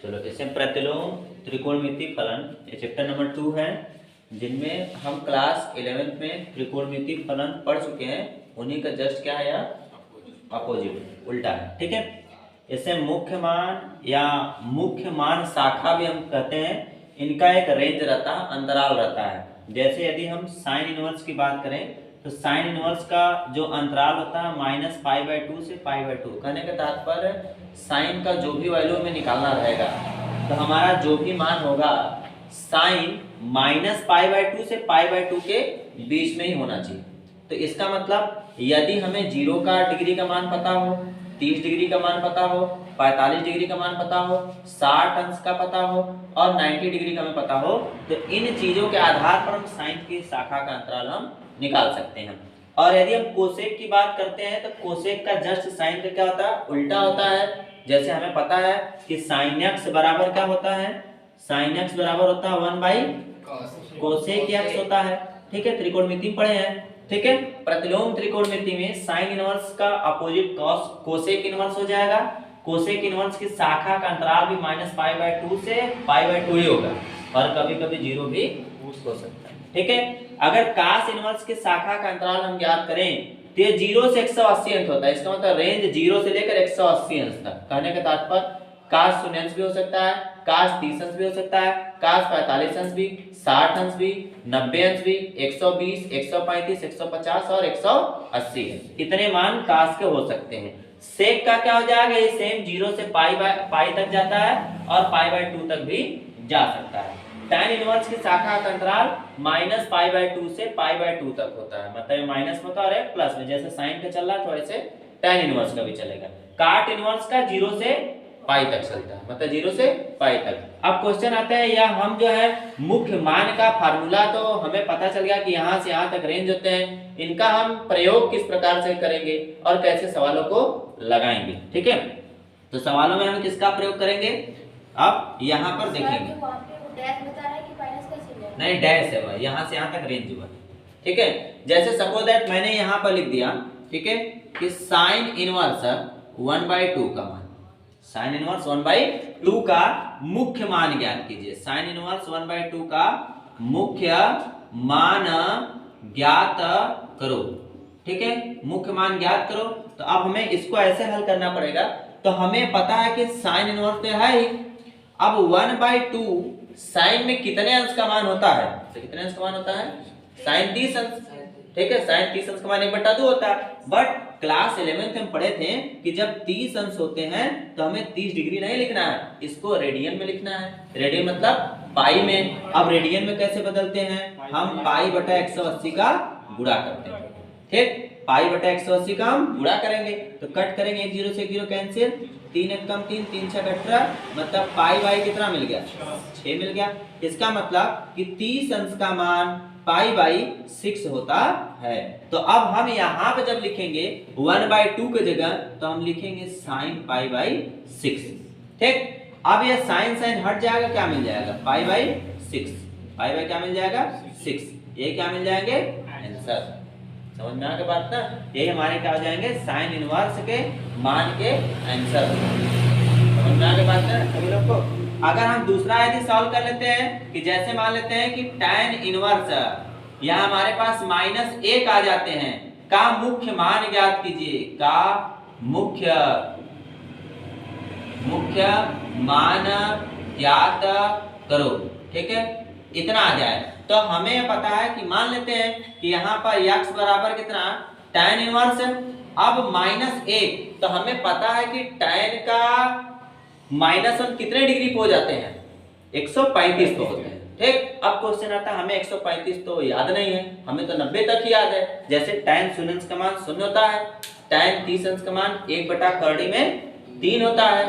चलो इसे प्रतिलोम त्रिकोणमिति फलन ये चैप्टर नंबर 2 है, जिनमें हम क्लास 11th में त्रिकोणमिति फलन पढ़ चुके हैं। उन्हीं का जस्ट क्या है, अपोजिट उल्टा है। ठीक है, इसे मुख्य मान या मुख्य मान शाखा भी हम कहते हैं। इनका एक रेंज रहता है, अंतराल रहता है। जैसे यदि हम साइन इनवर्स की बात करें तो साइन इनवर्स का जो अंतराल होता है -π/2 से π/2। कहने का तात्पर्य साइन का जो भी वैल्यू में निकालना रहेगा तो हमारा जो भी मान होगा साइन -π/2 से π/2 के बीच में ही होना चाहिए। तो इसका मतलब यदि हमें 0 का डिग्री का मान पता हो, 30 डिग्री का मान पता हो, 45 डिग्री का मान पता हो, 60 अंश का पता हो और 90 डिग्री का हमें पता हो, तो इन चीजों के आधार पर हम साइन की शाखा का अंतराल हम निकाल सकते हैं। और यदि हम कोसेक की बात करते हैं तो कोसेक का जस्ट साइन का क्या होता है, उल्टा होता है। जैसे हमें पता है कि साइन एक्स बराबर क्या होता है, साइन एक्स बराबर होता है 1/कोसेक एक्स होता है। ठीक है, त्रिकोणमिति में पढ़े हैं। ठीक है, प्रतिलोम त्रिकोणमिति में साइन इनवर्स का अपोजिट कॉस कोसेक इनवर्स हो जाएगा। कोसेक इनवर्स की शाखा का अंतराल भी -π/2 से π/2 ही होगा और कभी कभी 0 भी हो सकता है। ठीक है, अगर कास इनवर्स की शाखा का अंतराल हम ज्ञात करें तो ये 0 से 180 अंश होता है। इसका मतलब रेंज 0 से लेकर 180 अंश तक। कहने का तात्पर्य कास 0 अंश भी हो सकता है, कास 30 अंश भी हो सकता है, कास 45 अंश भी, 60 अंश भी, 90 अंश भी, 120, 135, 150 और 180 इतने मान कास के हो सकते हैं। सेक का क्या हो जाएगा, ये सेम 0 से पाई तक जाता है और π/2 तक भी जा सकता है। tan इनवर्स की शाखा का अंतराल -π/2 से π/2 तक होता है। मतलब माइनस में होता है और एक प्लस में, जैसे साइन का चल रहा है तो ऐसे tan इनवर्स का भी चलेगा। काट इनवर्स का 0 से पाई तक चलता है, मतलब 0 से पाई तक। अब क्वेश्चन आता है, या हम जो है मुख्य मान का फार्मूला तो हमें पता चल गया कि यहाँ से यहाँ तक रेंज होते हैं। इनका हम प्रयोग किस प्रकार से करेंगे और कैसे सवालों को लगाएंगे। ठीक है, तो सवालों में हम किसका प्रयोग करेंगे, अब यहाँ पर देखेंगे। नहीं, डैश है वह, यहाँ से यहाँ तक रेंज हुआ। ठीक है, जैसे सपोज दैट मैंने यहाँ पर लिख दिया, ठीक है, कि साइन इनवर्स 1/2 का मान, साइन इनवर्स 1/2 का मुख्य मान ज्ञात कीजिए। साइन इनवर्स 1/2 का मुख्य मान ज्ञात करो। ठीक है, मुख्य मान ज्ञात करो। तो अब हमें इसको ऐसे हल करना पड़ेगा। तो हमें पता है कि साइन इनवर्स तो है ही। अब 1/2 साइन में कितने अंश का मान होता है, तो कितने अंश का मान होता है, साइन 30 अंश। ठीक है, साइन 30 अंश का मान 1/2 होता है। बट क्लास 11th में पढ़े थे कि जब 30 अंश होते हैं तो हमें 30 डिग्री नहीं लिखना है, इसको रेडियन में लिखना है। रेडियन मतलब पाई में। अब रेडियन में कैसे बदलते हैं, हम π/180 का गुणा करते हैं। ठीक, π/180 का हम गुणा करेंगे तो कट करेंगे, 1 0 से 1 0 कैंसिल, 3 1 कम 3, 3 6 18, मतलब पाई कितना मिल गया, 6 मिल गया। इसका मतलब कि 30 अंश का मान π/6 होता है। तो अब हम यहाँ पे जब लिखेंगे 1/2 की जगह तो हम लिखेंगे साइन π/6। ठीक, अब ये साइन साइन हट जाएगा, क्या मिल जाएगा, π/6। पाई क्या मिल जाएगा, 6। ये क्या मिल जाएंगे, आंसर। समझ में आ गया बात ना, ये हमारे क्या हो जाएंगे, साइन इनवर्स के मान के आंसर। समझ में आ गया बात ना सभी लोग को। अगर हम दूसरा यदि सॉल्व कर लेते हैं कि जैसे मान लेते हैं कि tan इनवर्स, यहाँ हमारे पास -1 आ जाते हैं, का मुख्य मान ज्ञात कीजिए, का मुख्य मान ज्ञात करो। ठीक है, इतना आ जाए तो हमें पता है कि मान लेते हैं कि यहाँ पर x बराबर कितना, tan इनवर्स। अब -1 तो हमें पता है कि tan का -1 कितने डिग्री पे हो जाते हैं, 135 पे होते हैं। ठीक, अब क्वेश्चन आता है हमें 135 तो याद नहीं है, हमें तो 90 तक ही याद है। जैसे tan 0 अंश का मान 0 होता है, tan 30 अंश का मान 1/3 में 3 होता है,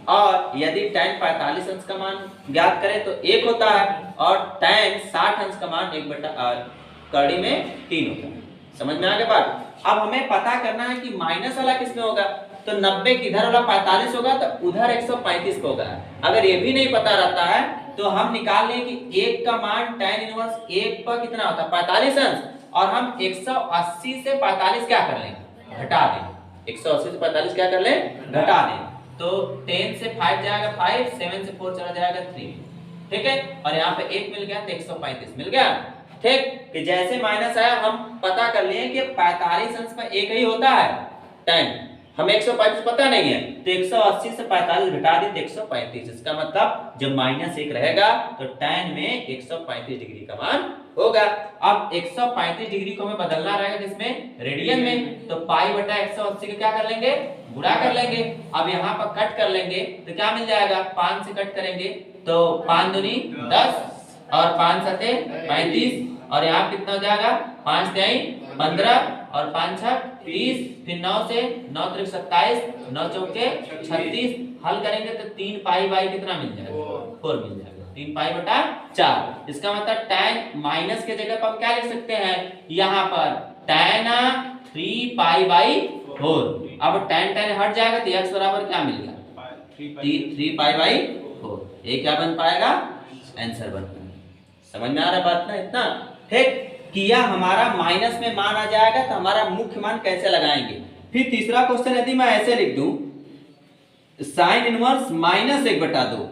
और यदि tan 45 अंश का मान ज्ञात करें तो 1 होता है, और tan 60 अंश का मान 1/3 में 3 होता है। समझ में आ गया बात। अब हमें पता करना है कि माइनस वाला किसमें होगा, तो 90 किधर वाला 45 होगा तो उधर 135 होगा। अगर ये भी नहीं पता रहता है तो हम निकाल लें कि 1 का मान tan इनवर्स 1 पर कितना होता है, 45 अंश, और हम 180 से 45 क्या कर लें, घटा दें। 180 से 45 क्या कर लें, घटा दें। तो 10 से 5 जाएगा 5, 7 से 4 चला जाएगा 3, ठीक है। और यहाँ पे 1 मिल गया तो 135 मिल गया, ठीक। कि जैसे माइनस आया हम पता कर लिए कि 45 अंश में एक ही होता है 10, हमें 135 पता नहीं है तो 180 से 45 घटा दी तो 135। इसका मतलब जब -1 रहेगा तो tan में 135 डिग्री का मान होगा। अब 135 डिग्री को हमें बदलना रहेगा किसमें, रेडियन में, तो पाई बटा 180 का क्या कर लेंगे, गुणा कर लेंगे। अब यहाँ पर कट कर लेंगे तो क्या मिल जाएगा, 5 से कट करेंगे तो 5 दूनी 10 और 5 सते 35, और यहाँ कितना हो जाएगा 5 तिहाई 15 और 5 छक 30, फिर 9 से 9 त्रिक 27, 9 चौके 36, हल करेंगे तो 3 पाई बाई कितना मिल जाएगा, 4 मिल जाएगा, 3 पाई बटा 4। इसका मतलब tan माइनस के जगह पर हम क्या लिख सकते हैं, यहाँ पर tan 3 पाई बाई 4। अब tan हट जाएगा तो x बराबर क्या मिल गया, 3 पाई बाई 4। ये क्या बन पाएगा, आंसर बन पाएगा। समझ में आ रहा बात ना, इतना ठीक किया। हमारा माइनस में मान आ जाएगा तो हमारा मुख्य मान कैसे लगाएंगे। फिर तीसरा क्वेश्चन यदि मैं ऐसे लिख दूं, साइन इनवर्स -1/2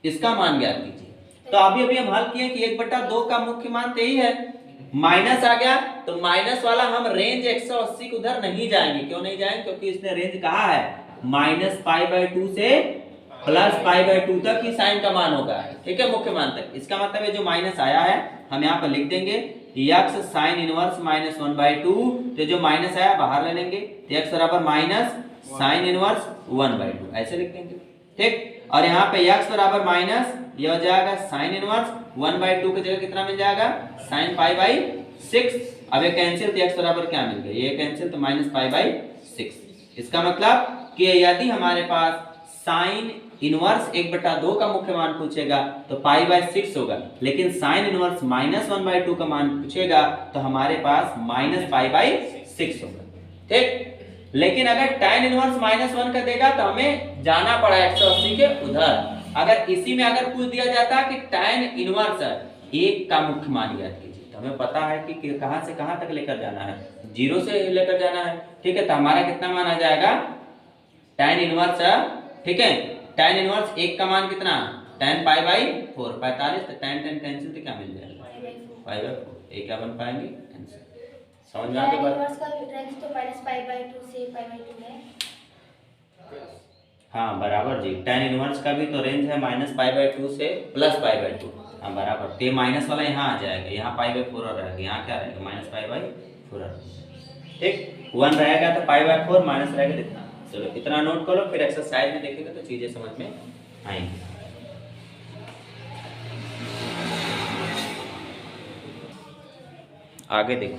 इसका मान ज्ञात कीजिए। तो अभी हम हल किए कि 1/2 का मुख्य मान तो यही है, माइनस आ गया तो माइनस वाला हम रेंज 180 के उधर नहीं जाएंगे। क्यों नहीं जाएंगे, क्योंकि इसने रेंज कहा है -π/2 से +π/2 तक ही साइन का मान होगा, ठीक है, मुख्य मान तक। इसका मतलब है जो माइनस आया है हम यहाँ पर लिख देंगे x साइन इनवर्स -1/2, तो जो माइनस आया बाहर ले लेंगे तो x बराबर माइनस साइन इनवर्स 1/2 ऐसे लिख देंगे, ठीक। और यहाँ पे x बराबर माइनस ये हो जाएगा साइन इनवर्स 1/2 की जगह कितना मिल जाएगा, साइन π/6। अब ये कैंसिल तो x बराबर क्या मिल गया, ये कैंसिल तो -π/6। इसका मतलब कि यदि हमारे पास साइन इनवर्स 1/2 का मुख्य मान पूछेगा तो π/6 होगा, लेकिन साइन इनवर्स -1/2 का मान पूछेगा तो हमारे पास -π/6 होगा, ठीक। लेकिन अगर tan इनवर्स -1 का देगा तो हमें जाना पड़ा 180 के उधर। अगर इसी में अगर पूछ दिया जाता कि tan इनवर्स 1 का मुख्य मान ज्ञात कीजिए, तो हमें पता है कि कहां से कहां तक लेकर जाना है, 0 से लेकर जाना है, ठीक है। तो हमारा कितना मान आ जाएगा tan इनवर्स, ठीक है, tan इनवर्स 1 का मान कितना, tan π/4 45, तो tan कैंसिल तो क्या मिल जाएगा π/4। ये क्या बन पाएंगे आंसर। समझ में आ गया बात, का रेंज तो -π/2 से π/2 है। हाँ बराबर जी, tan इनवर्स का भी तो रेंज है -π/2 से +π/2। हाँ बराबर, तो ये माइनस वाला यहाँ आ जाएगा, यहाँ π/4 रहेगा, यहाँ क्या रहेगा -π/4, ठीक। 1 रहेगा तो π/4 माइनस रहेगा इतना। चलो इतना नोट करो, फिर एक्सरसाइज में देखेंगे तो चीजें समझ में आएंगी। आगे देखो,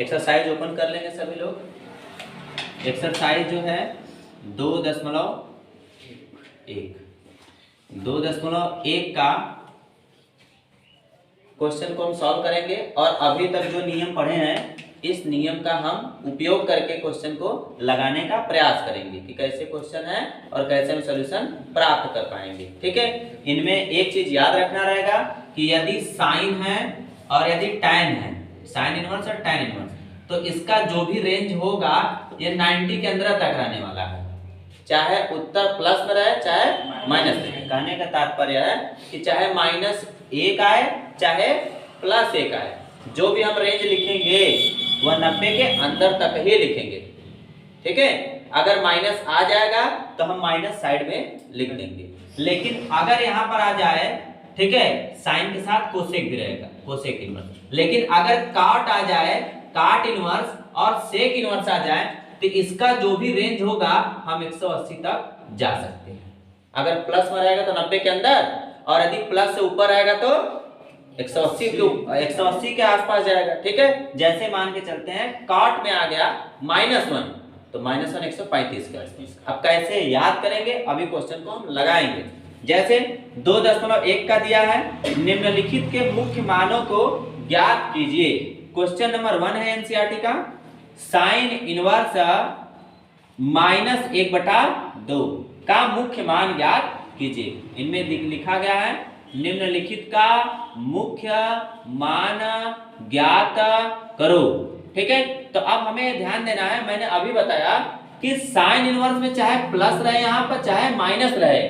एक्सरसाइज ओपन कर लेंगे सभी लोग। एक्सरसाइज जो है 2.1 का क्वेश्चन को हम सॉल्व करेंगे, और अभी तक जो नियम पढ़े हैं इस नियम का हम उपयोग करके क्वेश्चन को लगाने का प्रयास करेंगे कि कैसे क्वेश्चन है और कैसे हम सॉल्यूशन प्राप्त कर पाएंगे, ठीक है। इनमें एक चीज याद रखना रहेगा कि यदि साइन है और यदि tan है, साइन इनवर्स और tan इनवर्स, तो इसका जो भी रेंज होगा ये 90 के अंदर तक रहने वाला है, चाहे उत्तर प्लस में रहे चाहे माइनस में। कहने का तात्पर्य है कि चाहे -1 आए चाहे +1 आए, जो भी हम रेंज लिखेंगे वह 90 के अंदर तक ही लिखेंगे, ठीक है। अगर माइनस आ जाएगा तो हम माइनस साइड में लिख देंगे, लेकिन अगर यहाँ पर आ जाए, ठीक है, साइन के साथ कोसेक भी रहेगा, कोसेक इनवर्स। लेकिन अगर काट आ जाए, काट इनवर्स और सेक इनवर्स आ जाए, तो इसका जो भी रेंज होगा हम 180 तक जा सकते हैं। अगर प्लस में रहेगा तो 90 के अंदर, और यदि प्लस से ऊपर रहेगा तो 180 के आसपास जाएगा, ठीक है। जैसे मान के चलते हैं काट में आ गया -1, तो -1 135 के आसपास। अब कैसे याद करेंगे, अभी क्वेश्चन को हम लगाएंगे। जैसे 2.1 का दिया है, निम्नलिखित के मुख्य मानों को ज्ञात कीजिए। क्वेश्चन नंबर 1 है एनसीईआरटी का, साइन इनवर्स -1/2 का मुख्य मान ज्ञात कीजिए। इनमें लिखा गया है निम्नलिखित का मुख्य मान ज्ञात करो, ठीक है। तो अब हमें ध्यान देना है, मैंने अभी बताया कि साइन इनवर्स में चाहे प्लस रहे यहाँ पर चाहे माइनस रहे,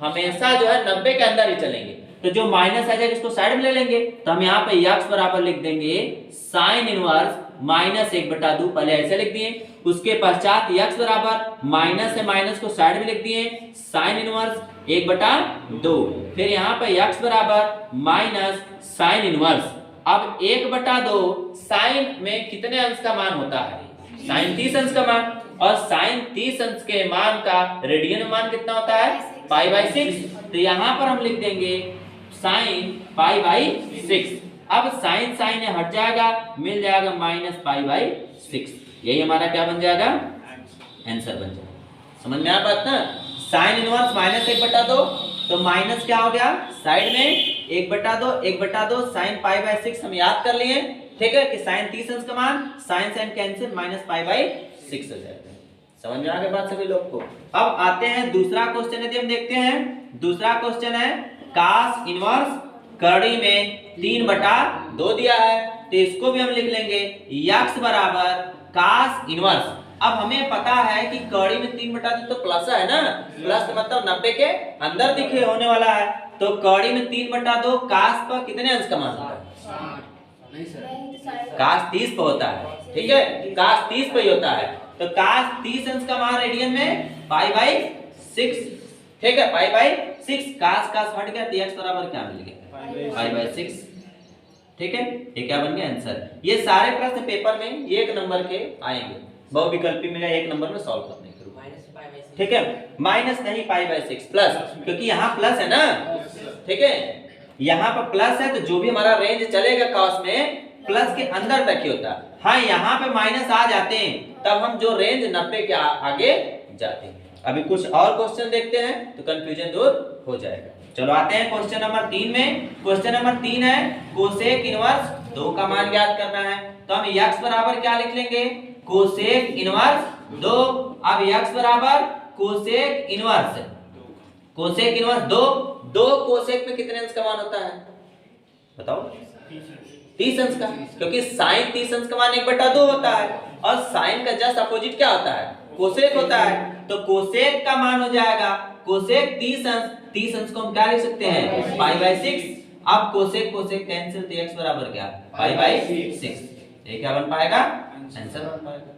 हमेशा जो है 90 के अंदर ही चलेंगे। तो जो माइनस आ जाएगा इसको साइड में ले लेंगे, तो हम यहाँ पे x बराबर लिख देंगे साइन इनवर्स माइनस 1/2, पहले ऐसे लिख दिए। उसके पश्चात x बराबर माइनस से माइनस को साइड में लिख दिए, साइन इनवर्स 1/2। फिर यहाँ पे x बराबर माइनस साइन इनवर्स। अब 1/2 साइन में कितने अंश का मान होता है? साइन 30 अंश का मान, और साइन 30 अंश के मान का रेडियन में मान कितना होता है? π/6। तो यहाँ पर हम लिख देंगे साइन π/6। अब साइन साइन हट जाएगा, मिल जाएगा माइनस π/6। यही हमारा क्या बन जाएगा? आंसर बन जाएगा। समझ में आ बात ना? साइन इनवर्स माइनस 1/2, तो माइनस क्या हो गया साइड में 1/2 साइन π/6 हम याद कर लिए, ठीक है, कि साइन 30 अंश का मान साइन साइन कैंसिल माइनस π/6 हो जाएगा। समझ में आ गई बात सभी लोग को? अब आते हैं दूसरा क्वेश्चन, यदि हम देखते हैं दूसरा क्वेश्चन है कास इनवर्स कड़ी में 3/2 दिया है, तो इसको भी हम लिख लेंगे x बराबर कास इनवर्स। अब हमें पता है कि कड़ी में 3/2 तो प्लस है ना, प्लस मतलब 90 के अंदर दिखे होने वाला है, तो कड़ी में 3/2 कास पर कितने अंश का मान होता है? कास 30 पे होता है, ठीक है, कास 30 पे ही होता है। तो कास 30 अंश का मान रेडियन में π/6, ठीक है, π/6। कास कास हट गया तो x बराबर क्या मिल गया? π/6, ठीक है। ये क्या बन गया? आंसर। ये सारे प्रश्न पेपर में 1 नंबर के आएंगे, बहुविकल्पी में 1 नंबर में सॉल्व करने के रूप, ठीक है। माइनस नहीं π/6 प्लस, क्योंकि यहाँ प्लस है ना, ठीक है, यहाँ पर प्लस है, तो जो भी हमारा रेंज चलेगा कॉस में प्लस के अंदर तक ही होता है। हाँ, यहाँ पे माइनस आ जाते हैं तब हम जो रेंज 90 के आगे जाते हैं। अभी कुछ और क्वेश्चन देखते हैं तो कंफ्यूजन दूर हो जाएगा। चलो आते हैं क्वेश्चन नंबर 3 में। क्वेश्चन नंबर 3 है कोसेक इनवर्स 2 का मान ज्ञात करना है, तो हम x बराबर क्या लिख लेंगे? Cosec inverse 2। अब x बराबर कोसेक इनवर्स 2 कोसेक में कितने अंश का मान होता है बताओ? 30 अंश का, क्योंकि साइन 30 अंश का मान 1/2 होता है, और साइन का जस्ट अपोजिट क्या होता है? कोसेक होता है। तो कोसेक का मान हो जाएगा कोसेक 30 अंश को हम क्या लिख सकते हैं? π/6। अब कोसेक कोसेक कैंसिल, तो x बराबर क्या? π/6। ये क्या बन पाएगा? आंसर बन पाएगा।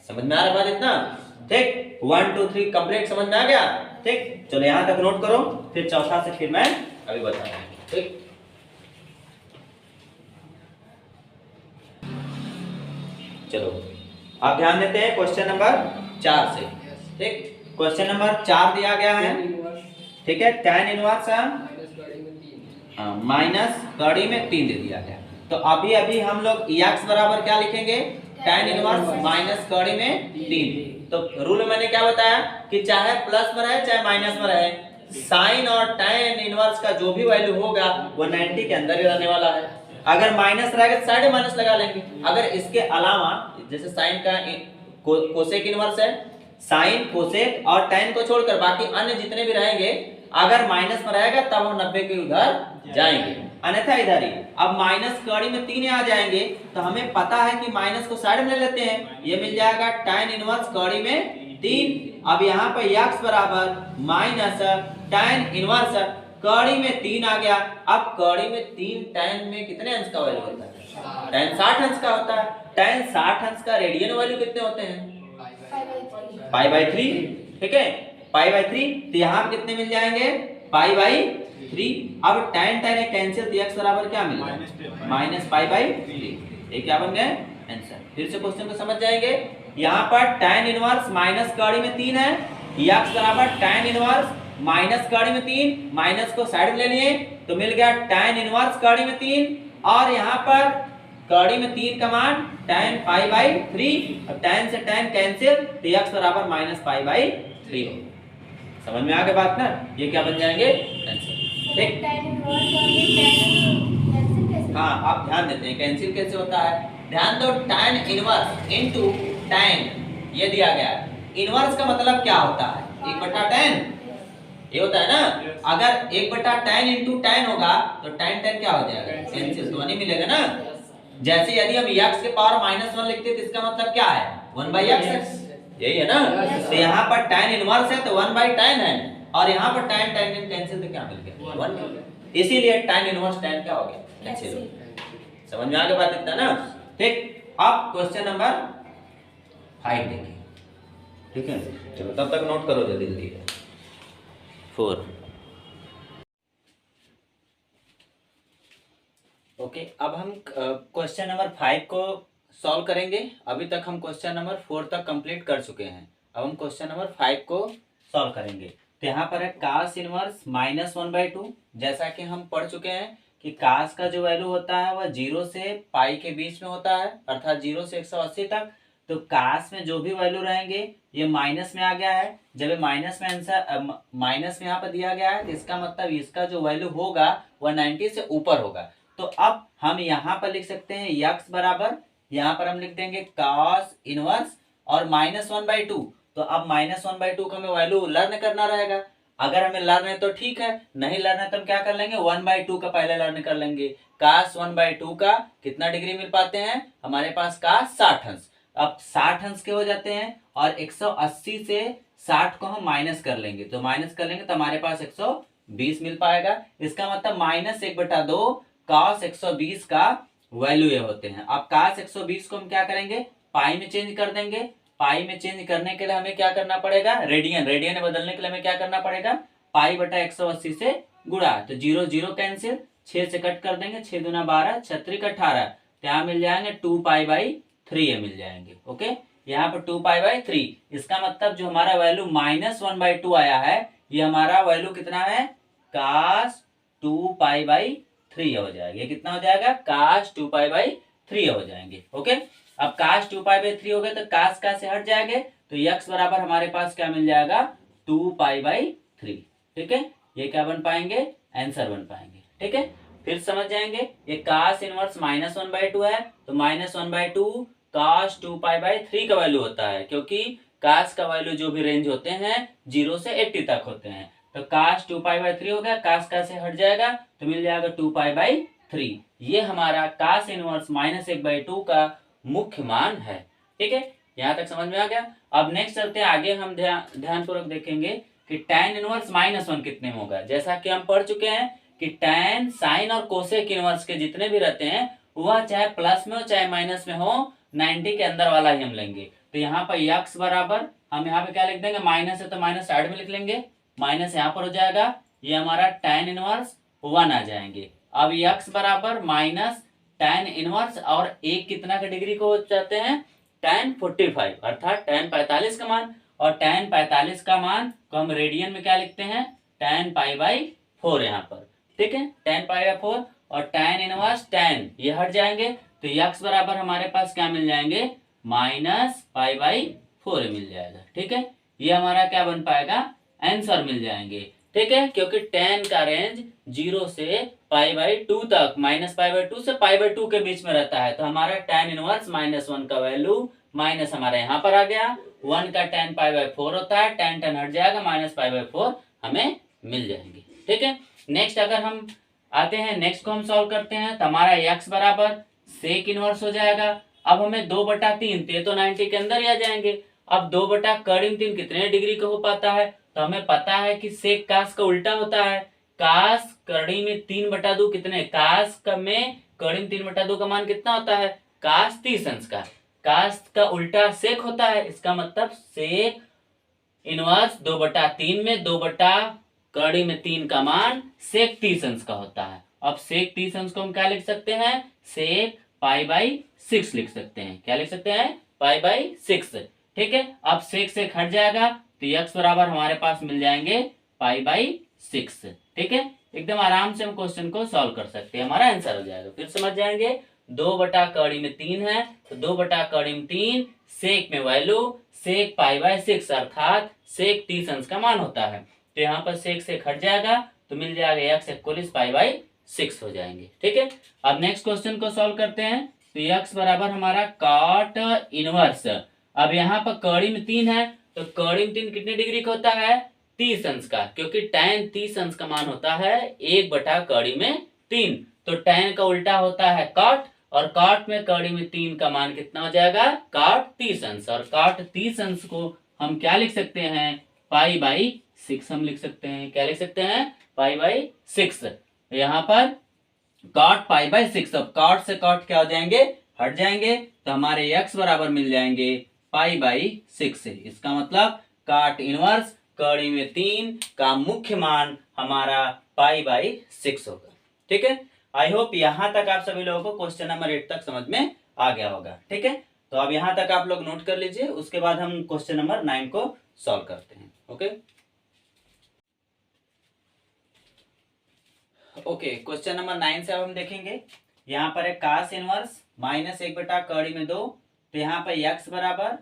समझ में आ रहा बात इतना? ठीक, 1 2 3 कंप्लीट समझ में आ गया? ठीक, चलो यहां तक नोट करो, फिर चौथा से फिर मैं अभी बताऊंगा, ठीक। चलो आप ध्यान देते हैं क्वेश्चन नंबर 4 से, ठीक। क्वेश्चन नंबर 4 दिया गया है, ठीक है, tan इनवर्स माइनस कड़ी में 3 दे दिया गया। तो अभी अभी हम लोग x बराबर क्या लिखेंगे? tan इनवर्स माइनस कड़ी में 3। तो रूल में मैंने क्या बताया कि चाहे प्लस में रहे चाहे माइनस में रहे, साइन और tan इनवर्स का जो भी वैल्यू होगा वो 90 के अंदर ही रहने वाला है। अगर माइनस रहेगा तो साइड माइनस लगा लेंगे। अगर इसके अलावा जैसे साइन का कोसेक इनवर्स है, साइन कोसेक और tan को छोड़कर बाकी अन्य जितने भी रहेंगे, अगर माइनस में रहेगा तब हम 90 के उधर जाएंगे, अन्यथा इधर ही। अब माइनस कड़ी में 3 आ जाएंगे, तो हमें पता है कि माइनस को साइड में ले लेते हैं, ये मिल जाएगा tan इनवर्स कड़ी में 3। अब यहाँ पर x बराबर माइनस tan इनवर्स कड़ी में 3 आ गया। अब कड़ी में 3 tan में कितने अंश का वैल्यू होता है? tan 60 अंश का होता है। tan 60 अंश का रेडियन वैल्यू कितने होते हैं? π/3, ठीक है, π/3। तो यहाँ पे कितने मिल जाएंगे? π/3। अब tan tan कैंसिल, तो x बराबर क्या मिल गया? माइनस π/3। ये क्या बन गया? आंसर। फिर से क्वेश्चन को समझ जाएंगे। यहाँ पर tan इनवर्स माइनस कड़ी में 3 है, x बराबर tan इनवर्स माइनस कड़ी में 3, माइनस को साइड में ले लिए तो मिल गया tan इनवर्स कड़ी में 3, और यहाँ पर कड़ी में 3 का मान tan π/3। अब tan से tan कैंसिल, तो x बराबर माइनस π/3 हो। समझ में आ गया बात ना? ये क्या बन जाएंगे? आंसर, ठीक। हाँ, आप ध्यान देते हैं कैंसिल कैसे होता है। ध्यान दो, tan इनवर्स इनटू tan ये दिया गया है। इनवर्स का मतलब क्या होता है? 1/tan ये होता है ना। अगर 1/tan इनटू tan होगा तो tan tan क्या हो जाएगा? कैंसिल, तो 1 ही मिलेगा ना। जैसे यदि हम x के पावर -1 लिखते तो इसका मतलब क्या है? 1/x है, यही है ना। तो यहाँ पर tan इनवर्स है तो 1/tan है, और यहाँ पर tan tan कैंसिल तो क्या मिल गया, 1 मिल गया। इसीलिए tan इनवर्स tan क्या हो गया, कैंसिल हो गया। समझ में आ गया बात इतना ना। ठीक, अब क्वेश्चन नंबर 5 देखिए। ठीक है, चलो तब तक नोट करो जल्दी जल्दी। 4 ओके, अब हम क्वेश्चन नंबर 5 को सॉल्व करेंगे। अभी तक हम क्वेश्चन नंबर 4 तक कंप्लीट कर चुके हैं। अब हम क्वेश्चन नंबर 5 को सॉल्व करेंगे। तो यहाँ पर है cos इनवर्स -1/2। जैसा कि हम पढ़ चुके हैं कि cos का जो वैल्यू होता है वह 0 से पाई के बीच में होता है, अर्थात 0 से 180 तक। तो cos में जो भी वैल्यू रहेंगे ये माइनस में आ गया है। जब ये माइनस में आंसर माइनस में यहाँ पर दिया गया है तो इसका मतलब इसका जो वैल्यू होगा वह 90 से ऊपर होगा। तो अब हम यहाँ पर लिख सकते हैं x बराबर, यहाँ पर हम लिख देंगे cos इनवर्स और -1/2। तो अब -1/2 का हमें वैल्यू लर्न करना रहेगा। अगर हमें लर्न है तो ठीक है, नहीं लर्न है तो हम क्या कर लेंगे, 1/2 का पहले लर्न कर लेंगे। cos 1/2 का कितना डिग्री मिल पाते हैं, हमारे पास cos 60 अंश। अब 60 अंश के हो जाते हैं और 180 से 60 को हम माइनस कर लेंगे, तो माइनस कर लेंगे तो हमारे पास 120 मिल पाएगा। इसका मतलब -1/2 cos 120 का वैल्यू ये होते हैं। अब cos 120 को हम क्या करेंगे, पाई में चेंज कर देंगे। पाई में चेंज करने के लिए हमें क्या करना पड़ेगा, रेडियन में बदलने के लिए हमें क्या करना पड़ेगा, पाई बटा 180 से गुणा। तो 0 0 कैंसिल, 6 से कट कर देंगे, 6 दूना 12, 6 त्रिक 18, तो यहाँ मिल जाएंगे 2π/3 मिल जाएंगे। ओके, यहाँ पर 2π/3। इसका मतलब जो हमारा वैल्यू -1/2 आया है, ये हमारा वैल्यू कितना है, cos 2π/3 हो जाएगा। ये कितना हो जाएगा, cos 2π/3 हो जाएंगे। ओके, अब cos 2π/3 हो गए तो cos का से हट जाएंगे, तो x बराबर हमारे पास क्या मिल जाएगा, 2π/3। ठीक है, ये क्या बन पाएंगे, आंसर बन पाएंगे। ठीक है, फिर समझ जाएंगे, ये cos इनवर्स -1/2 है तो -1/2 cos 2π/3 का वैल्यू होता है, क्योंकि cos का वैल्यू जो भी रेंज होते हैं 0 से 80 तक होते हैं। तो cos 2π/3 हो गया, cos का से हट जाएगा तो मिल जाएगा 2π/3। ये हमारा cos इनवर्स -1/2 का मुख्य मान है। ठीक है, यहां तक समझ में आ गया। अब नेक्स्ट चलते हैं आगे, हम ध्यानपूर्वक देखेंगे कि tan इनवर्स -1 कितने में होगा। जैसा कि हम पढ़ चुके हैं कि tan साइन और कोसेक इनवर्स के जितने भी रहते हैं वह चाहे प्लस में हो चाहे माइनस में हो, 90 के अंदर वाला ही हम लेंगे। तो यहाँ पर x बराबर हम यहाँ पे क्या लिख देंगे, माइनस है तो माइनस साइड में लिख लेंगे, माइनस यहाँ पर हो जाएगा, ये हमारा tan इनवर्स 1 आ जाएंगे। अब x बराबर माइनस tan इनवर्स और एक कितना का डिग्री को हो जाते हैं, tan 45, अर्थात tan 45 का मान। और tan 45 का मान को हम रेडियन में क्या लिखते हैं, tan π/4 यहाँ पर। ठीक है, tan π/4 और tan इनवर्स tan ये हट जाएंगे, तो x बराबर हमारे पास क्या मिल जाएंगे, -π/4 मिल जाएगा। ठीक है, ये हमारा क्या बन पाएगा, आंसर मिल जाएंगे। ठीक है, क्योंकि tan का रेंज 0 से π/2 तक, -π/2 से π/2 के बीच में रहता है, तो हमारा tan इनवर्स -1 का वैल्यू माइनस हमारे यहाँ पर आ गया। 1 का tan π/4 होता है, tan हट जाएगा, -π/4 हमें मिल जाएंगे। ठीक है, नेक्स्ट अगर हम आते हैं, नेक्स्ट को हम सॉल्व करते हैं, तो हमारा x बराबर सेक इनवर्स हो जाएगा। अब हमें 2/3 तो 90 के अंदर ही आ जाएंगे। अब 2/3 कितने डिग्री का हो पाता है, तो हमें पता है कि सेक कास का उल्टा होता है। कास कड़ी में 3/2 कितने, कास में कड़ी में 3/2 का मान कितना होता है, कास 30 अंश का। कास का उल्टा सेक होता है, इसका मतलब सेक इनवर्स 2/3 में 2/3 का मान सेक 30 अंश का होता है। अब सेक 30 अंश को हम क्या लिख सकते हैं, सेक π/6 लिख सकते हैं। क्या लिख सकते हैं, π/6। ठीक है, अब सेक से हट जाएगा तो x बराबर हमारे पास मिल जाएंगे π/6। ठीक है, एकदम आराम से हम क्वेश्चन को सॉल्व कर सकते हैं, हमारा आंसर हो जाएगा। फिर समझ जाएंगे, 2/3 है तो 2/3 सेक में वैल्यू सेक π/6 अर्थात सेक 30 अंश का मान होता है। तो यहाँ पर सेक से हट जाएगा तो मिल जाएगा x 41 π/6 हो जाएंगे। ठीक है, अब नेक्स्ट क्वेश्चन को सॉल्व करते हैं। तो x बराबर हमारा cot इनवर्स, अब यहाँ पर कड़ी में 3 है तो कड़ी में 3 कितने डिग्री का होता है, 30 अंश का, क्योंकि tan 30 अंश का मान होता है 1/3 तो tan का उल्टा होता है cot और काट में कड़ी में 3 का मान कितना हो जाएगा, काट 30 अंश। और काट 30 अंश को हम क्या लिख सकते हैं, पाई बाई 6 हम लिख सकते हैं। क्या लिख सकते हैं, पाई बाई 6। यहाँ पर काट पाई बाई 6, अब काट से काट क्या हो जाएंगे, हट जाएंगे, तो हमारे x बराबर मिल जाएंगे पाई बाई 6। इसका मतलब काट इनवर्स कड़ी में 3 का मुख्य मान हमारा पाई बाई 6 होगा। ठीक है, आई होप यहां तक आप सभी लोगों को क्वेश्चन नंबर 8 तक समझ में आ गया होगा। ठीक है, तो अब यहां तक आप लोग नोट कर लीजिए, उसके बाद हम क्वेश्चन नंबर 9 को सॉल्व करते हैं। ओके, क्वेश्चन नंबर 9 से अब हम देखेंगे। यहाँ पर है कास इनवर्स माइनस 1 कड़ी में 2, तो यहाँ पर x बराबर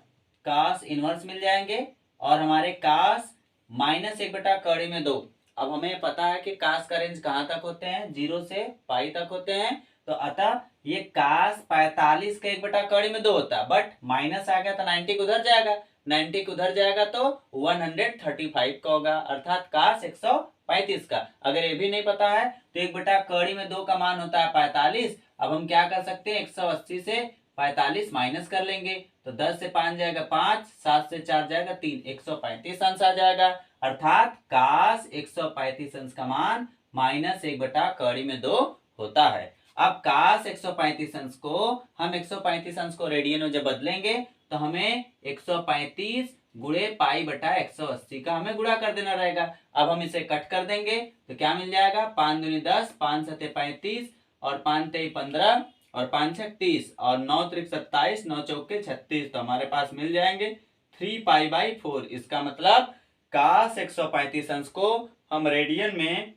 कास इनवर्स मिल जाएंगे और हमारे कास माइनस 1 कड़ी में 2। अब हमें पता है कि कास का रेंज कहाँ तक होते हैं, 0 से पाई तक होते हैं, तो अतः ये कास 45 का 1 कड़ी में 2 होता है, बट माइनस आ गया तो 90 को उधर जाएगा, 90 को उधर जाएगा तो 135 का होगा, अर्थात कास 135 का। अगर ये भी नहीं पता है तो 1 कड़ी में 2 का मान होता है 45। अब हम क्या कर सकते हैं, 180 से 45 माइनस कर लेंगे, तो 10 से 5 जाएगा 5, 7 से 4 जाएगा 3, 135 अंश आ जाएगा, अर्थात कास 135 अंश का मान माइनस 1 कड़ी में 2 होता है। अब कास 135 अंश को हम 135 अंश को रेडियन में जब बदलेंगे तो हमें 135 गुणे पाई बटा 180 का हमें गुणा कर देना रहेगा। अब हम इसे कट कर देंगे तो क्या मिल जाएगा, 5 दूनी 10, 5 सते 35 और 5 तेई 15 और 5 छक 30 और 9 त्रिक 27, 9 चौके 36, तो हमारे पास मिल जाएंगे 3 पाई बाई 4। इसका मतलब कास 135 अंश को हम रेडियन में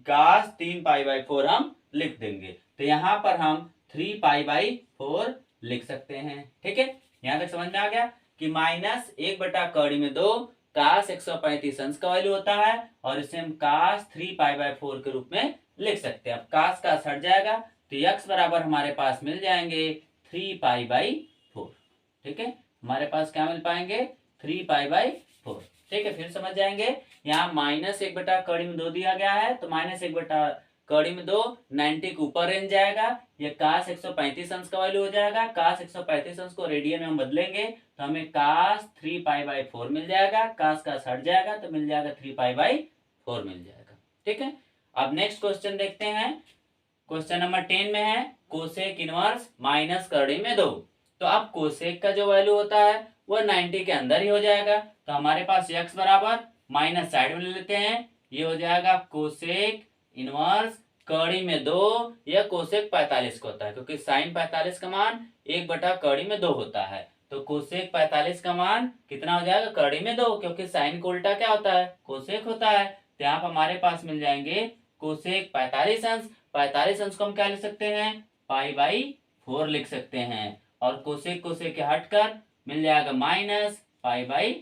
कास 3 पाई बाई 4 हम लिख देंगे, तो यहाँ पर हम 3 पाई बाई 4 लिख सकते हैं। ठीक है, यहाँ तक समझ में आ गया कि माइनस 1 कड़ी में 2 कास 135 अंश का वैल्यू होता है और इसे हम कास 3 पाई बाई 4 के रूप में लिख सकते हैं। अब कास का हट जाएगा तो x बराबर हमारे पास मिल जाएंगे 3 पाई बाई 4। ठीक है, हमारे पास क्या मिल पाएंगे, 3 पाई बाई 4। ठीक है, फिर समझ जाएंगे, यहाँ माइनस 1 कड़ी में 2 दिया गया है, तो माइनस 1 कड़ी में 2 90 के ऊपर रेंज जाएगा, ये कास 135 अंश का वैल्यू हो जाएगा। कास 135 अंश को रेडियन में हम बदलेंगे तो हमें कास 3 पाई बाई 4 मिल जाएगा, कास का हट जाएगा तो मिल जाएगा 3 पाई बाई 4 मिल जाएगा। ठीक है, अब नेक्स्ट क्वेश्चन देखते हैं। क्वेश्चन नंबर 10 में है कोसेक इनवर्स माइनस कड़ी में 2। तो अब कोसेक का जो वैल्यू होता है वो 90 के अंदर ही हो जाएगा, तो हमारे पास x बराबर माइनस साइड में ले लेते हैं, ये हो जाएगा कोसेक इनवर्स कड़ी में 2, यह कोसेक 45 का होता है, क्योंकि साइन 45 का मान 1 कड़ी में 2 होता है, तो कोसेक 45 का मान कितना हो जाएगा, कड़ी में 2, क्योंकि साइन को उल्टा क्या होता है, कोसेक होता है। तो यहाँ पर हमारे पास मिल जाएंगे कोसेक 45 अंश। 45 अंश को हम क्या लिख सकते हैं, पाई बाई 4 लिख सकते हैं, और कोसेक कोसेक के हटकर मिल जाएगा माइनस पाई बाई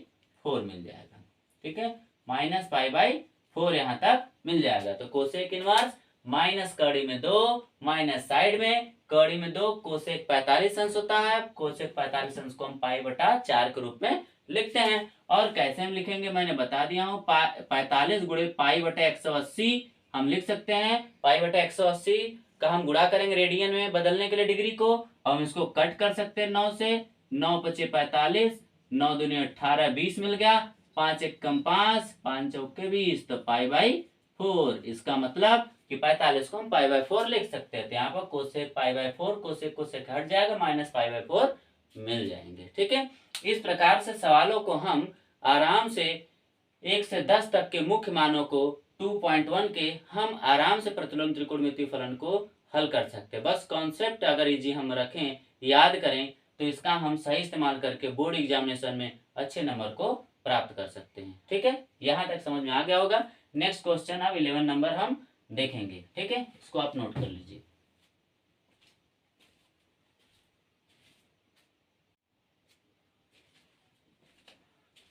4 मिल जाएगा। ठीक है, माइनस पाई बाई 4 यहाँ तक मिल जाएगा। तो कोसेक इनवर्स माइनस कड़ी में 2 माइनस साइड में कड़ी में 2 कोसेक 45 अंश होता है, कोसेक 45 अंश को हम पाई बटा 4 के रूप में लिखते हैं। और कैसे हम लिखेंगे मैंने बता दिया हूँ, 45 गुणे पाई बटा 180 हम लिख सकते हैं। पाई बटा 180 का हम गुणा करेंगे रेडियन में बदलने के लिए डिग्री को, और हम इसको कट कर सकते हैं 9 से, 9 पचे 45, 9 दूनी 18, 20 मिल गया, 5 एक कम 5, 5 चौके 20, तो पाई बाई 4। इसका मतलब कि 45 को हम पाई बाई 4 लिख सकते हैं। तो यहाँ पर cosec pi by 4 cosec cosec हट जाएगा, माइनस पाई बाई 4 मिल जाएंगे। ठीक है, इस प्रकार से सवालों को हम आराम से 1 से 10 तक के मुख्य मानों को 2.1 के हम आराम से प्रतिलोम त्रिकोणमितीय फलन को हल कर सकते हैं। बस कॉन्सेप्ट अगर इजी हम रखें, याद करें, तो इसका हम सही इस्तेमाल करके बोर्ड एग्जामिनेशन में अच्छे नंबर को प्राप्त कर सकते हैं। ठीक है, यहाँ तक समझ में आ गया होगा। नेक्स्ट क्वेश्चन अब 11 नंबर हम देखेंगे। ठीक है, इसको आप नोट कर लीजिए।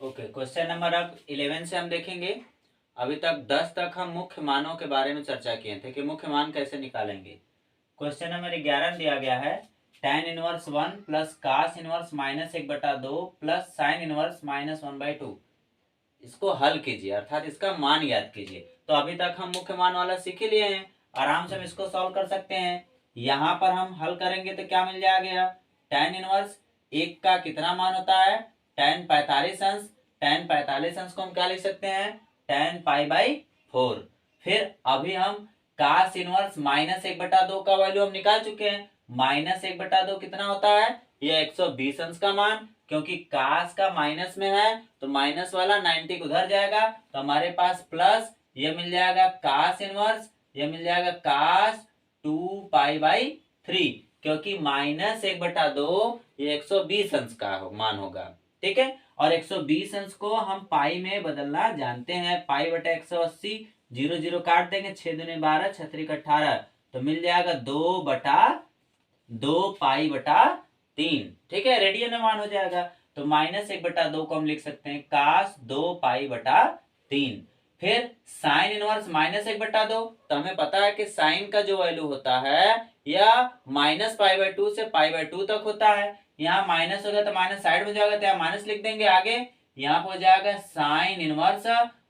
ओके, क्वेश्चन नंबर अब 11 से हम देखेंगे। अभी तक 10 तक हम मुख्य मानों के बारे में चर्चा किए थे कि मुख्य मान कैसे निकालेंगे। क्वेश्चन नंबर 11 दिया गया है tan inverse 1 plus cos inverse minus 1/2 plus sine inverse minus 1/2। इसको हल कीजिए, अर्थात इसका मान याद कीजिए। तो अभी तक हम मुख्य मान वाला सीख ही लिए हैं, आराम से हम इसको सॉल्व कर सकते हैं। यहाँ पर हम हल करेंगे तो क्या मिल जाएगा, tan इनवर्स 1 का कितना मान होता है, tan 45 अंश। tan 45 अंश को हम क्या लिख सकते हैं, tan π/4। फिर अभी हम cos इनवर्स -1/2 का वैल्यू हम निकाल चुके हैं। -1/2 कितना होता है, ये 120 अंश का मान, क्योंकि cos का माइनस में है तो माइनस वाला 90 को उधर जाएगा, तो हमारे पास प्लस ये मिल जाएगा cos इनवर्स, ये मिल जाएगा cos 2π/3, क्योंकि -1/2 ये 120 अंश का मान होगा। ठीक है, और 120 अंश को हम पाई में बदलना जानते हैं। π/180, 0 0 काट देंगे, 6 दूनी 12, 6 3 18, तो मिल जाएगा 2/2π/3। ठीक है, रेडियन में मान हो जाएगा, तो -1/2 को हम लिख सकते हैं cos 2π/3। फिर साइन इनवर्स -1/2, तो हमें पता है कि साइन का जो वैल्यू होता है या -π/2 से π/2 तक होता है। यहाँ माइनस हो गया तो माइनस साइड में जाएगा, तो यहाँ माइनस लिख देंगे। आगे यहाँ पर हो जाएगा साइन इनवर्स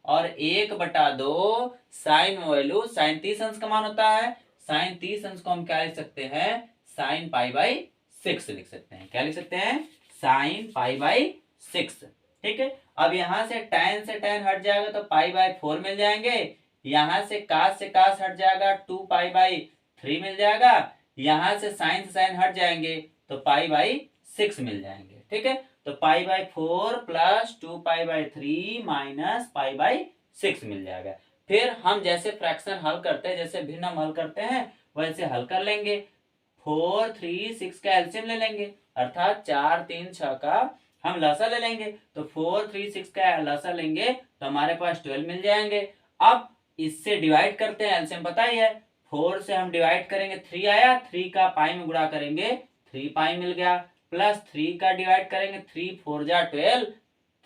और 1/2 साइन वैल्यू, साइन 30 अंश का मान होता है। साइन 30 अंश को हम क्या लिख सकते हैं, साइन π/6 लिख सकते हैं। क्या लिख सकते हैं, साइन π/6। ठीक है, अब यहाँ से tan हट जाएगा तो π/4 मिल जाएंगे। यहाँ से cos हट जाएगा 2π/3 मिल जाएगा। यहाँ से साइन हट जाएंगे तो π/6 मिल जाएंगे। ठीक है, तो π/4 प्लस 2π/3 माइनस π/6 मिल जाएगा। फिर हम जैसे फ्रैक्शन हल करते हैं, जैसे भिन्न हम हल करते हैं वैसे हल कर लेंगे। 4 3 6 का एलसीएम ले लेंगे, अर्थात 4 3 6 का हम लसा ले लेंगे। तो 4 3 6 का लसा लेंगे तो हमारे पास 12 मिल जाएंगे। अब इससे डिवाइड करते हैं, एलसीएम पता ही है। 4 से हम डिवाइड करेंगे, 3 आया, 3 का पाई में गुणा करेंगे, 3 पाई मिल गया। प्लस 3 का डिवाइड करेंगे, 3 4 जा 12,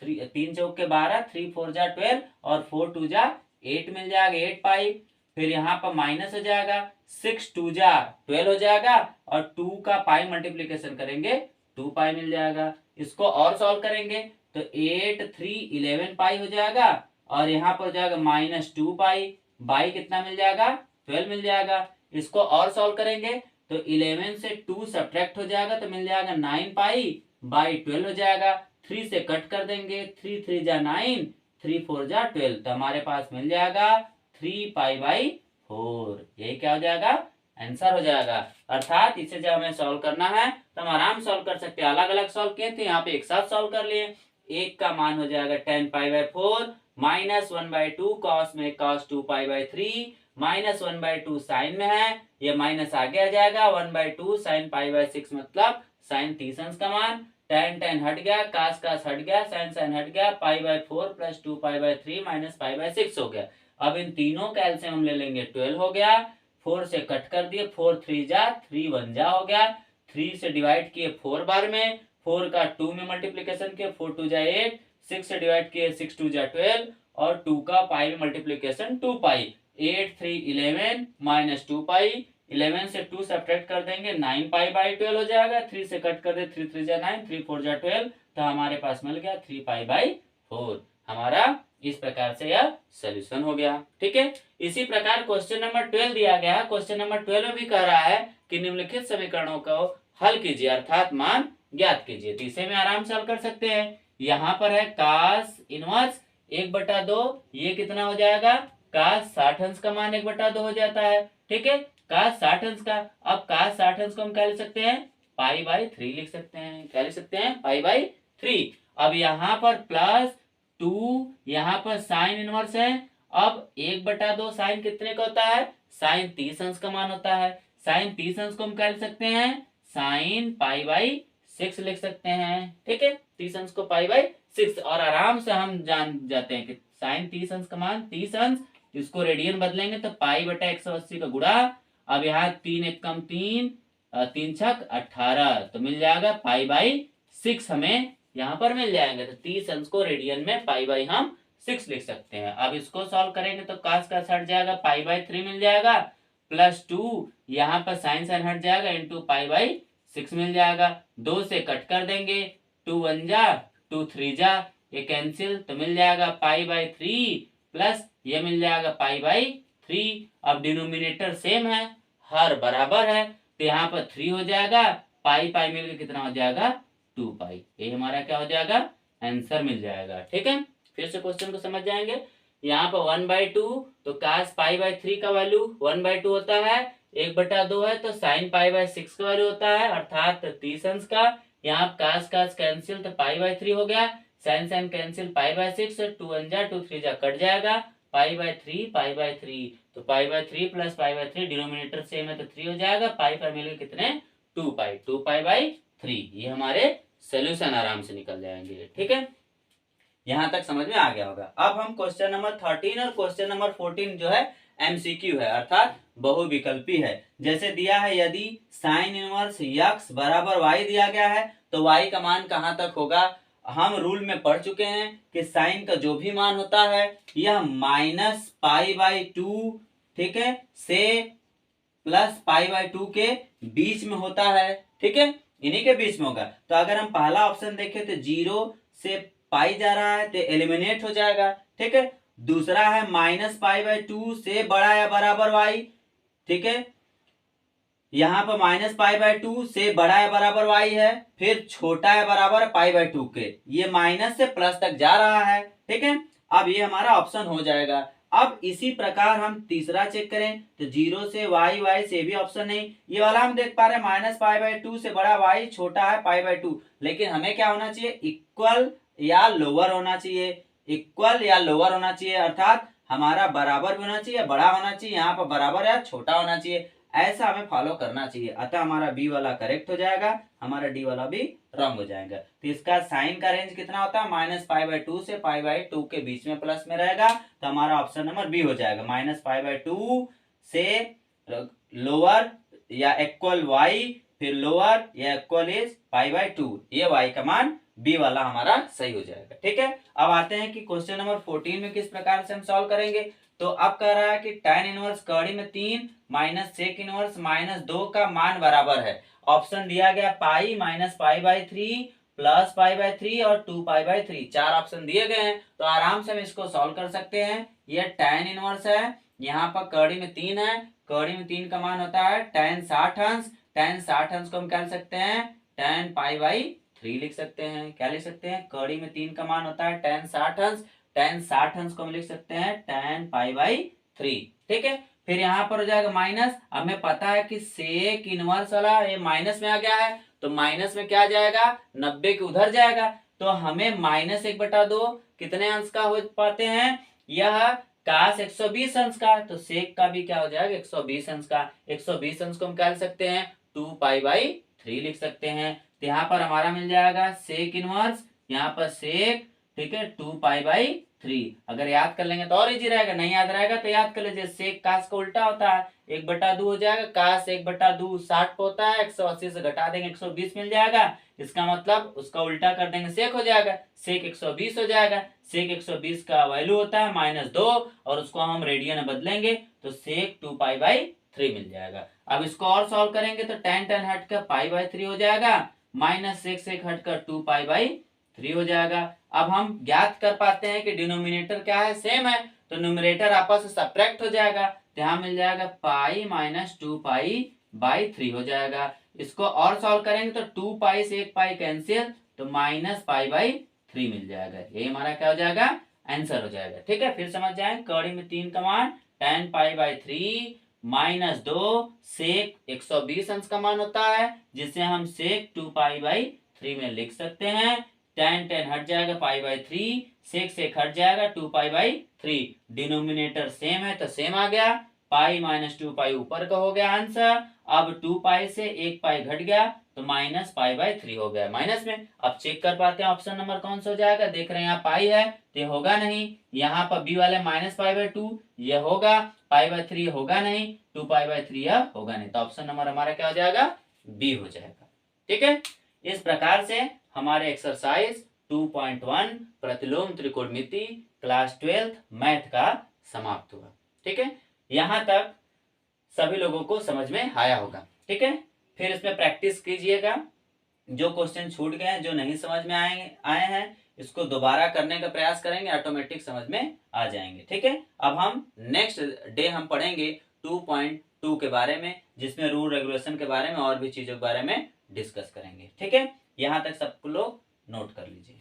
3 चौक के 12, 3 4 जा 12 और 4 2 जा 8 मिल जाएगा, 8 पाई। फिर यहाँ पर माइनस हो जाएगा, 6 2 जा 12 हो जाएगा और 2 का पाई मल्टीप्लीकेशन करेंगे 2 पाई मिल जाएगा। इसको और सॉल्व करेंगे तो 8 3 11 पाई हो जाएगा और यहाँ पर हो जाएगा -2 पाई, बाई कितना मिल जाएगा, 12 मिल जाएगा। इसको और सॉल्व करेंगे तो 11 से 2 सब्ट्रैक्ट हो जाएगा तो मिल जाएगा 9 पाई बाई 12 हो जाएगा। 3 से कट कर देंगे, 3 3 जा 9, 3 4 जा 12, तो हमारे पास मिल जाएगा 3π/4। यही क्या हो जाएगा, आंसर हो जाएगा। अर्थात इसे जब हमें सॉल्व करना है तो हम आराम सॉल्व कर सकते हैं। अलग अलग सॉल्व किए थे, यहाँ पे एक साथ सॉल्व कर लिए। एक का मान हो जाएगा tan π/4 -1/2 cos में cos 2π/3 -1/2 साइन में है, ये माइनस आगे आ जाएगा, 1/2 साइन π/6 मतलब साइन 30 अंश का मान। tan हट गया, cos हट गया, साइन हट गया, π/4 प्लस 2π/3 माइनस π/6 हो गया। अब इन तीनों का एलसीएम हम ले लेंगे, 12 हो गया। 4 से कट कर दिए, 4 3 जा 3 1 जा हो गया। 3 से डिवाइड किए 4 बार में, 4 का 2 में मल्टीप्लीकेशन किए, 4 2 जा 8, 6 से डिवाइड किए 6 2 जा 12 और 2 का पाई में मल्टीप्लीकेशन 2 पाई। 8 3 11 माइनस 2 पाई, 11 से 2 सब्ट्रैक्ट कर देंगे, 9 π/12 हो जाएगा। 3 से कट कर दे, 3 3 जा 9, 3 4 जा 12, तो हमारे पास मिल गया 3π/4। हमारा इस प्रकार से यह सोल्यूशन हो गया। ठीक है, इसी प्रकार क्वेश्चन नंबर 12 दिया गया है। क्वेश्चन नंबर 12 में भी कह रहा है कि निम्नलिखित समीकरणों को हल कीजिए, अर्थात मान ज्ञात कीजिए। तो इसे में आराम से हल कर सकते हैं। यहाँ पर है cos इनवर्स 1/2, ये कितना हो जाएगा, cos 60 अंश का मान 1/2 हो जाता है। ठीक है, cos 60 अंश का, अब cos 60 अंश को हम क्या लिख सकते हैं, π/3 लिख सकते हैं। क्या लिख सकते हैं, π/3। अब यहाँ पर प्लस 2, यहाँ पर साइन इनवर्स है। अब 1/2 साइन कितने का होता है, साइन 30 अंश का मान होता है। साइन 30 अंश को हम क्या लिख सकते हैं, साइन π/6 लिख सकते हैं। ठीक है, 30 अंश को π/6, और आराम से हम जान जाते हैं कि साइन 30 अंश का मान 30 अंश, इसको रेडियन बदलेंगे तो π/180 का गुणा। अब यहाँ 3 1 कम 3, 3 छक 18, तो मिल जाएगा π/6 हमें यहाँ पर मिल जाएंगे। तो 30 अंश को रेडियन में हम 6 लिख सकते हैं। अब इसको सॉल्व करेंगे तो cos का हट जाएगा, π/3 मिल जाएगा, प्लस 2 यहाँ पर साइन हट जाएगा, इंटू π/6 मिल जाएगा। 2 से कट कर देंगे, 2 1 जा 2 3 जा, ये कैंसिल, तो मिल जाएगा π/3 प्लस ये मिल जाएगा π/3। अब डिनोमिनेटर सेम है, हर बराबर है, तो यहाँ पर 3 हो जाएगा, पाई पाई मिलकर कितना हो जाएगा 2 पाई। ये हमारा क्या हो जाएगा आंसर मिल जाएगा। ठीक है, फिर से क्वेश्चन को समझ जाएंगे। यहाँ पर 1/2 तो cos π/3 का वैल्यू 1/2 होता है, 1/2 है तो sin π/6 का वैल्यू होता है, अर्थात 30 अंश का। यहाँ cos cos कैंसिल तो π/3 हो गया, sin sin कैंसिल π/6, 2 1 जा 2 3 जा कट जाएगा, π/3 तो π/3 प्लस π/3 डिनोमिनेटर सेम है तो 3 हो जाएगा, पाई पर मिलकर कितने 2 पाई/3। ये हमारे सोल्यूशन आराम से निकल जाएंगे। ठीक है, यहां तक समझ में आ गया होगा। अब हम क्वेश्चन नंबर 13 और क्वेश्चन नंबर 14 जो है एमसीक्यू है, अर्थात बहुविकल्पी है। जैसे दिया है यदि साइन इनवर्स x बराबर y दिया गया है तो y का मान कहां तक होगा। हम रूल में पढ़ चुके हैं कि साइन का जो भी मान होता है यह -π/2 ठीक है से +π/2 के बीच में होता है। ठीक है, इन्हीं के बीच में होगा। तो अगर हम पहला ऑप्शन देखें तो 0 से पाई जा रहा है तो एलिमिनेट हो जाएगा। ठीक है, दूसरा है -π/2 से बड़ा या बराबर y। ठीक है, यहाँ पर -π/2 से बड़ा या बराबर y है, फिर छोटा या बराबर π/2 के, ये माइनस से प्लस तक जा रहा है। ठीक है, अब ये हमारा ऑप्शन हो जाएगा। अब इसी प्रकार हम तीसरा चेक करें तो 0 से y से भी ऑप्शन नहीं। ये वाला हम देख पा रहे हैं -π/2 से बड़ा y छोटा है π/2, लेकिन हमें क्या होना चाहिए इक्वल या लोअर होना चाहिए, इक्वल या लोअर होना चाहिए, अर्थात हमारा बराबर भी होना चाहिए, बड़ा होना चाहिए, यहाँ पर बराबर या छोटा होना चाहिए, ऐसा हमें फॉलो करना चाहिए। अतः हमारा बी वाला करेक्ट हो जाएगा, हमारा डी वाला भी रॉन्ग हो जाएगा। तो इसका साइन का रेंज कितना होता है -π/2 से π/2 के बीच में प्लस में रहेगा, तो हमारा ऑप्शन नंबर बी हो जाएगा। -π/2 से लोअर या इक्वल y, फिर लोअर या इक्वल इज π/2, ये y का मान बी वाला हमारा सही हो जाएगा। ठीक है, अब आते हैं कि क्वेश्चन नंबर 14 में किस प्रकार से हम सॉल्व करेंगे। तो अब कह रहा है कि tan इनवर्स कड़ी में 3 माइनस सेक इनवर्स -2 का मान बराबर है। ऑप्शन दिया गया पाई -π/3 प्लस π/3 और 2π/3, चार ऑप्शन दिए गए हैं। तो आराम से हम इसको सॉल्व कर सकते हैं। यह tan इनवर्स है, यहाँ पर कड़ी में 3 है, कड़ी में 3 का मान होता है tan 60 अंश। tan 60 अंश को हम क्या लिख सकते हैं tan π/3 लिख सकते हैं। क्या लिख सकते हैं, कड़ी में 3 का मान होता है tan 60 अंश, tan 60 अंश को हम लिख सकते हैं tan π/3। ठीक है, फिर यहाँ पर हो जाएगा माइनस। हमें पता है कि सेक इनवर्स वाला ये माइनस में आ गया है, तो माइनस में क्या जाएगा 90 के उधर जाएगा, तो हमें -1/2 कितने अंश का हो पाते हैं, यह काश 120 अंश का, तो सेक का भी क्या हो जाएगा 120 अंश का। 120 अंश को हम क्या लिख सकते हैं 2π/3 लिख सकते हैं। तो यहाँ पर हमारा मिल जाएगा सेक इनवर्स, यहाँ पर सेक, ठीक है 2π/3। अगर याद कर लेंगे तो और इजी रहेगा, नहीं याद रहेगा तो याद कर लीजिए सेक काश का उल्टा होता है 1/2 हो जाएगा, काश 1/2 60 पे होता है, 180 से घटा देंगे 120 मिल जाएगा, इसका मतलब उसका उल्टा कर देंगे सेक हो जाएगा, सेक 120 हो जाएगा। सेक 120 का वैल्यू होता है -2 और उसको हम रेडियन में बदलेंगे तो सेक 2π/3 मिल जाएगा। अब इसको और सॉल्व करेंगे तो tan हटकर π/3 हो जाएगा, -सेक हटकर 2π/3 हो जाएगा। अब हम ज्ञात कर पाते हैं कि डिनोमिनेटर क्या है सेम है, तो न्यूमरेटर आपस में सब्ट्रैक्ट हो जाएगा, तो यहाँ मिल जाएगा पाई -2π/3 हो जाएगा। इसको और सॉल्व करेंगे तो 2π से 1π कैंसिल, तो -π/3 मिल जाएगा। ये हमारा क्या हो जाएगा आंसर हो जाएगा। ठीक है, फिर समझ जाए कड़ी में 3 का मान tan π/3 -2 सेक 120 अंश का मान होता है, जिसे हम सेक 2π/3 में लिख सकते हैं। tan हट जाएगा π/3, सेक हट जाएगा 2π/3, डिनोमिनेटर सेम है तो सेम आ गया, पाई -2π ऊपर का हो गया आंसर। अब 2π से 1π घट गया तो -π/3 हो गया माइनस में। अब चेक कर पाते हैं ऑप्शन नंबर कौन सा हो जाएगा, देख रहे हैं यहाँ पाई है तो ये होगा नहीं, यहाँ पर बी वाले -π/2 ये होगा, π/3 होगा नहीं, 2π/3 यह होगा नहीं, तो ऑप्शन नंबर हमारा क्या हो जाएगा बी हो जाएगा। ठीक है, इस प्रकार से हमारे एक्सरसाइज 2.1 प्रतिलोम त्रिकोणमिति क्लास 12 मैथ का समाप्त हुआ। ठीक है, यहां तक सभी लोगों को समझ में आया होगा। ठीक है, फिर इसमें प्रैक्टिस कीजिएगा, जो क्वेश्चन छूट गए हैं, जो नहीं समझ में आए हैं, इसको दोबारा करने का प्रयास करेंगे, ऑटोमेटिक समझ में आ जाएंगे। ठीक है, अब हम नेक्स्ट डे हम पढ़ेंगे 2 के बारे में, जिसमें रूल रेगुलेशन के बारे में और भी चीज़ों के बारे में डिस्कस करेंगे। ठीक है, यहाँ तक सब लोग नोट कर लीजिए।